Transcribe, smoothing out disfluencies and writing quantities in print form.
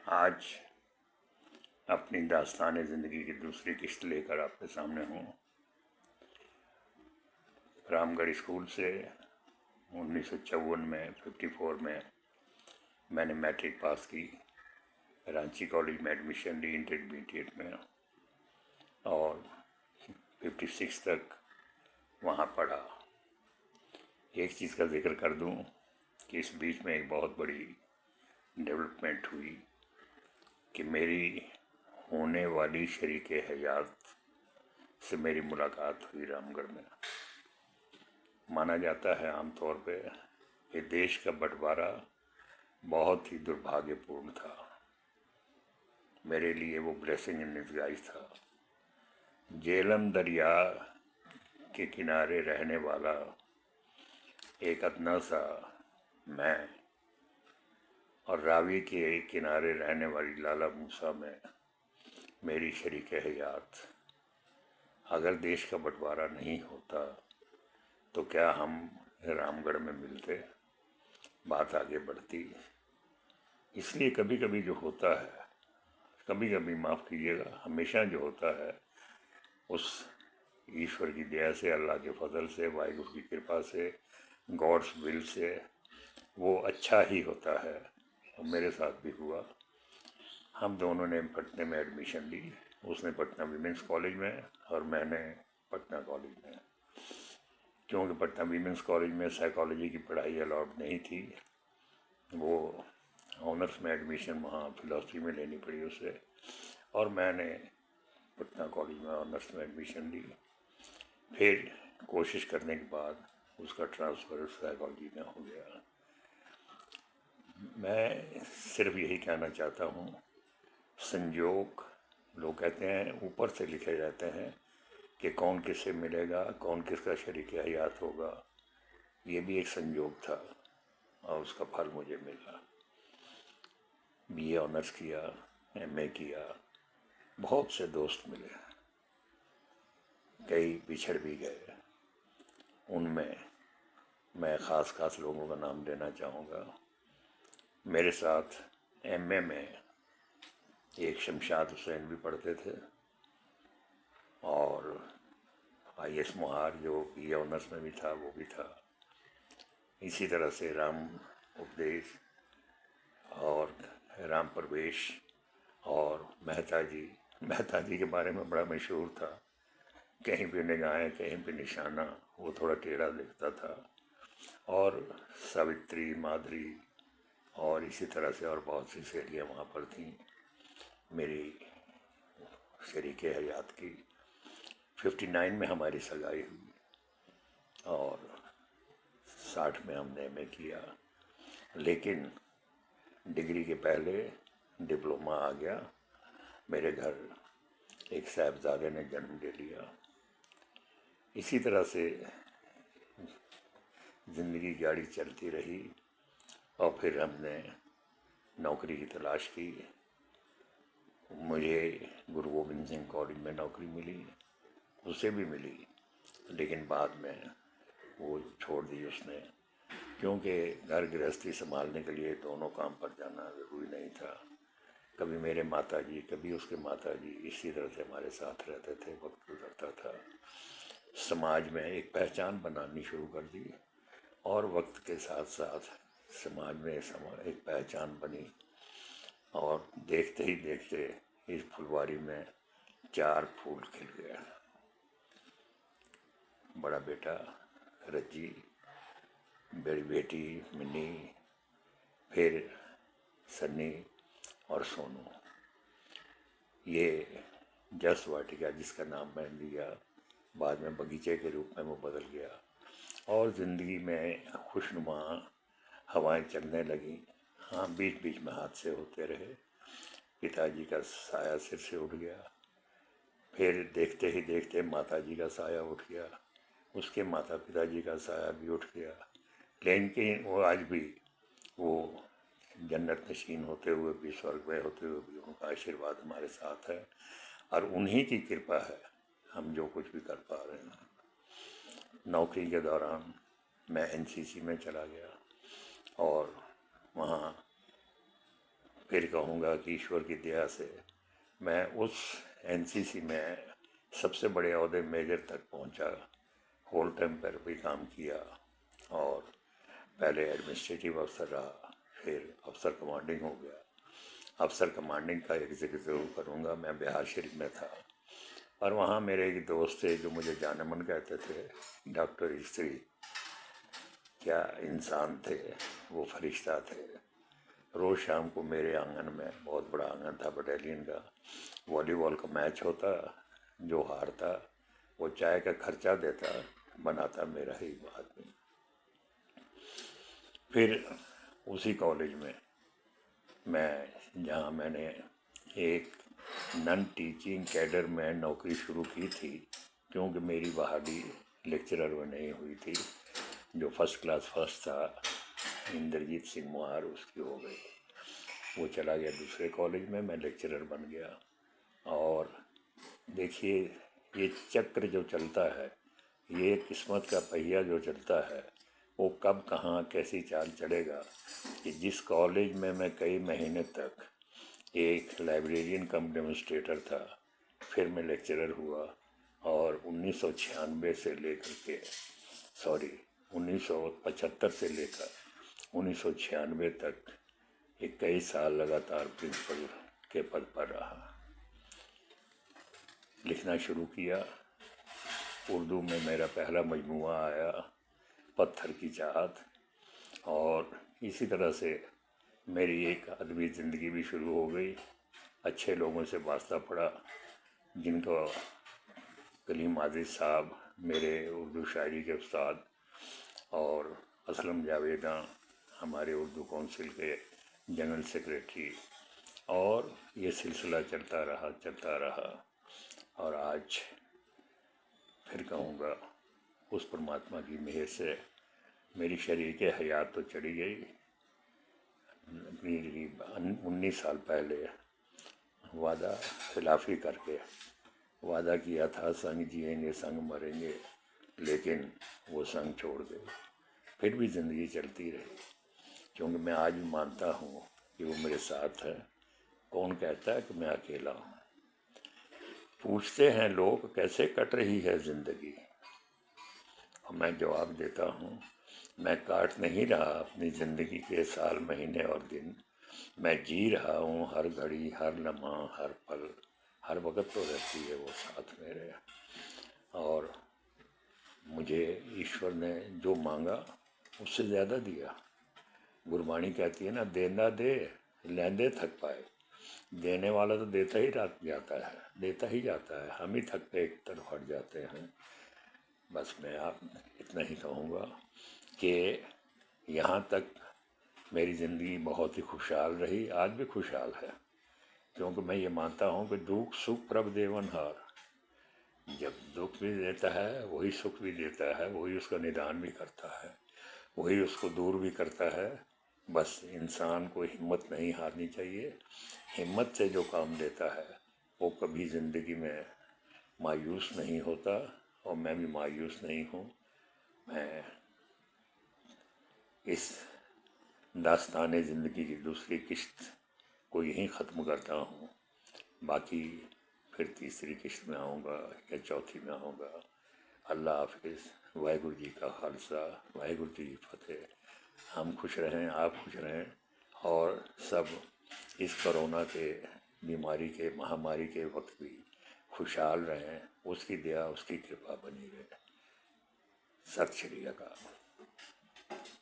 आज अपनी दास्तान ज़िंदगी की दूसरी किस्त लेकर आपके सामने हूँ। रामगढ़ स्कूल से 1954 में 54 में मैंने मैट्रिक पास की। रांची कॉलेज में एडमिशन ली इंटरमीडिएट में और 56 तक वहाँ पढ़ा। एक चीज़ का जिक्र कर दूँ कि इस बीच में एक बहुत बड़ी डेवलपमेंट हुई कि मेरी होने वाली शरीके हयात से मेरी मुलाकात हुई रामगढ़ में। माना जाता है आमतौर पे कि देश का बंटवारा बहुत ही दुर्भाग्यपूर्ण था। मेरे लिए वो ब्लेसिंग इन डिस्गाइज था। झेलम दरिया के किनारे रहने वाला एक अदना सा मैं और रावी के किनारे रहने वाली लाला मूसा में मेरी शरीके हयात। अगर देश का बंटवारा नहीं होता तो क्या हम रामगढ़ में मिलते, बात आगे बढ़ती। इसलिए कभी कभी जो होता है, कभी कभी माफ़ कीजिएगा, हमेशा जो होता है उस ईश्वर की दया से, अल्लाह के फजल से, वाहिगुरु की कृपा से, गॉड्स विल से वो अच्छा ही होता है। और मेरे साथ भी हुआ। हम दोनों ने पटना में एडमिशन ली। उसने पटना वीमेंस कॉलेज में और मैंने पटना कॉलेज में। क्योंकि पटना वीमेंस कॉलेज में साइकोलॉजी की पढ़ाई अलाउड नहीं थी, वो ऑनर्स में एडमिशन वहाँ फिलॉसफी में लेनी पड़ी उसे, और मैंने पटना कॉलेज में ऑनर्स में एडमिशन ली। फिर कोशिश करने के बाद उसका ट्रांसफ़र साइकोलॉजी में हो गया। मैं सिर्फ यही कहना चाहता हूँ, संयोग लोग कहते हैं ऊपर से लिखे जाते हैं कि कौन किससे मिलेगा, कौन किसका शरीक हयात होगा। ये भी एक संयोग था और उसका फल मुझे मिला। बीए ऑनर्स किया, एमए किया, बहुत से दोस्त मिले, कई बिछड़ भी गए। उनमें मैं ख़ास लोगों का नाम लेना चाहूँगा। मेरे साथ एमए में एक शमशाद हुसैन भी पढ़ते थे और आईएस मोहार जो बीए ऑनर्स में भी था वो भी था। इसी तरह से राम उपदेश और राम प्रवेश और मेहता जी के बारे में बड़ा मशहूर था। कहीं पे निगाहें, कहीं पे निशाना, वो थोड़ा टेढ़ा दिखता था। और सावित्री, माधुरी और इसी तरह से और बहुत सी सहेलियाँ वहाँ पर थीं मेरी शरीके हयात की। 59 में हमारी सगाई हुई और 60 में हमने एमए किया। लेकिन डिग्री के पहले डिप्लोमा आ गया। मेरे घर एक साहबजादे ने जन्म ले लिया। इसी तरह से ज़िंदगी गाड़ी चलती रही और फिर हमने नौकरी की तलाश की। मुझे गुरु गोविंद सिंह कॉलेज में नौकरी मिली, उसे भी मिली, लेकिन बाद में वो छोड़ दी उसने, क्योंकि घर गृहस्थी संभालने के लिए दोनों काम पर जाना ज़रूरी नहीं था। कभी मेरे माताजी, कभी उसके माताजी, इसी तरह से हमारे साथ रहते थे, वक्त गुजरता था। समाज में एक पहचान बनानी शुरू कर दी और वक्त के साथ साथ समाज में एक पहचान बनी और देखते ही देखते इस फुलवारी में 4 फूल खिल गया। बड़ा बेटा रज्जी, बड़ी बेटी मिनी, फिर सन्नी और सोनू। ये जस वाटिका, जिसका नाम मैंने लिया, बाद में बगीचे के रूप में वो बदल गया और ज़िंदगी में खुशनुमा हवाएं चलने लगी। हाँ, बीच बीच में हादसे होते रहे। पिताजी का साया सिर से उठ गया, फिर देखते ही देखते माताजी का साया उठ गया, उसके माता पिताजी का साया भी उठ गया। लेकिन वो आज भी वो जन्नत नशीन होते हुए भी, स्वर्ग में होते हुए भी उनका आशीर्वाद हमारे साथ है और उन्हीं की कृपा है हम जो कुछ भी कर पा रहे हैं। नौकरी के दौरान मैं एनसीसी में चला गया और वहाँ फिर कहूँगा कि ईश्वर की दया से मैं उस एनसीसी में सबसे बड़े ओहदे मेजर तक पहुँचा, होल टाइम पर भी काम किया और पहले एडमिनिस्ट्रेटिव अफसर रहा, फिर अफसर कमांडिंग हो गया। अफसर कमांडिंग का एक जिक्र ज़रूर करूँगा। मैं बिहार शरीफ में था और वहाँ मेरे एक दोस्त थे जो मुझे जाने मन कहते थे, डॉक्टर स्त्री। क्या इंसान थे वो, फरिश्ता थे। रोज़ शाम को मेरे आंगन में, बहुत बड़ा आंगन था बटालियन का, वॉलीबॉल का मैच होता, जो हारता वो चाय का खर्चा देता, बनाता मेरा ही आदमी। फिर उसी कॉलेज में जहाँ मैंने एक नन टीचिंग कैडर में नौकरी शुरू की थी, क्योंकि मेरी बहाली लेक्चरर में नहीं हुई थी। जो फर्स्ट क्लास फर्स्ट था इंद्रजीत सिंह मुहार, उसकी हो गई। वो चला गया दूसरे कॉलेज में, मैं लेक्चरर बन गया। और देखिए, ये चक्र जो चलता है, ये किस्मत का पहिया जो चलता है, वो कब कहाँ कैसी चाल चलेगा। कि जिस कॉलेज में मैं कई महीने तक एक लाइब्रेरियन कम डेमोन्स्ट्रेटर था, फिर मैं लेक्चरर हुआ और 1996 से लेकर के 1975 से लेकर 1996 तक 21 साल लगातार प्रिंसिपल के पद पर रहा। लिखना शुरू किया। उर्दू में मेरा पहला मजमूआ आया, पत्थर की चाहत। और इसी तरह से मेरी एक अदबी ज़िंदगी भी शुरू हो गई। अच्छे लोगों से वास्ता पड़ा, जिनको कलीम आज़िज़ साहब मेरे उर्दू शायरी के उस्ताद, और असलम जावेदा हमारे उर्दू काउंसिल के जनरल सेक्रेटरी, और ये सिलसिला चलता रहा। और आज फिर कहूँगा, उस परमात्मा की मेहर से मेरी शरीक हयात तो चली गई। 19 साल पहले वादा खिलाफी करके वादा किया था, संग जिएंगे संग मरेंगे, लेकिन वो संग छोड़ गए। फिर भी ज़िंदगी चलती रही, क्योंकि मैं आज भी मानता हूँ कि वो मेरे साथ है। कौन कहता है कि मैं अकेला हूँ। पूछते हैं लोग कैसे कट रही है ज़िंदगी, और मैं जवाब देता हूँ, मैं काट नहीं रहा अपनी ज़िंदगी के साल महीने और दिन। मैं जी रहा हूँ हर घड़ी, हर लम्हा, हर पल, हर वक्त तो रहती है वो साथ मेरे। और मुझे ईश्वर ने जो मांगा उससे ज़्यादा दिया। गुरबाणी कहती है ना, देना दे लेंदे थक पाए। देने वाला तो देता ही जाता है, हम ही थक पे एक तरफ हट जाते हैं। बस मैं आप इतना ही कहूँगा कि यहाँ तक मेरी ज़िंदगी बहुत ही खुशहाल रही, आज भी खुशहाल है, क्योंकि मैं ये मानता हूँ कि दुख सुख प्रभ देवनहार। जब दुख भी देता है वही सुख भी देता है, वही उसका निदान भी करता है, वही उसको दूर भी करता है। बस इंसान को हिम्मत नहीं हारनी चाहिए। हिम्मत से जो काम देता है वो कभी ज़िंदगी में मायूस नहीं होता, और मैं भी मायूस नहीं हूँ। मैं इस दास्तान ज़िंदगी की दूसरी किश्त को यहीं ख़त्म करता हूँ। बाकी फिर तीसरी किश्त में आऊँगा या चौथी में आऊँगा। अल्लाह हाफिज़। वाहिगुरू जी का खालसा, वाहिगुरू जी की फतेह। हम खुश रहें, आप खुश रहें, और सब इस कोरोना के बीमारी के महामारी के वक्त भी खुशहाल रहें। उसकी दया, उसकी कृपा बनी रहे। सत श्री अकाल।